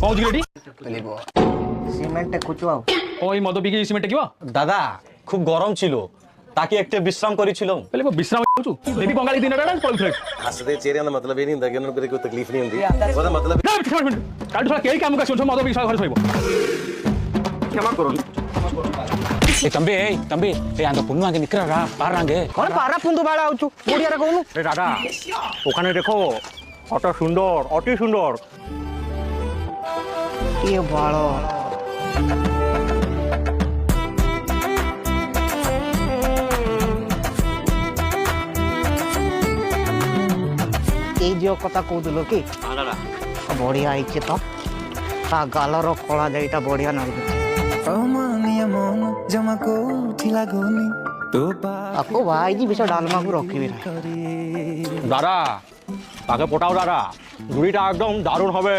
পৌঁছ গেলি সিমেন্টে কুচুয়াও ওই মদ বিকি সিমেন্টে কিবা দাদা খুব গরম ছিল তাকে একটু বিশ্রাম করেছিলাম पहले वो विश्राम होचू देवी बंगाली दिन रहना पॉल फ्लेट हंसते चेहरे का मतलब ये नहीं होता कि उन्हें कोई तकलीफ नहीं होती ਉਹਦਾ मतलब কাল তো কেই কাম কাজ শুনছো মদ বিকি ঘরে শোইব क्षमा करो தம்பி அந்த பொண்ணு அங்க நிக்கிறாரா பாருங்க কোন পারা পুন্দু বাড়া আউচু বড়িয়ারে কইনু রে দাদা ওখানে দেখো অত সুন্দর অতি সুন্দর কি বাড়ো এই যে কথা কହୁଥିଲ କି ବଢିଆ ହେଇଛି ତ ତା ଗାଲର କଳା ଯାଇଟା ବଢିଆ ନାଗୁଛି ତାକୁ ଭାଇଜି ବିଷ ଡାଲମାକୁ ରଖିବି ନା দাদা তাকে পটাও দাদা ঝুড়িটা একদম দারুণ হবে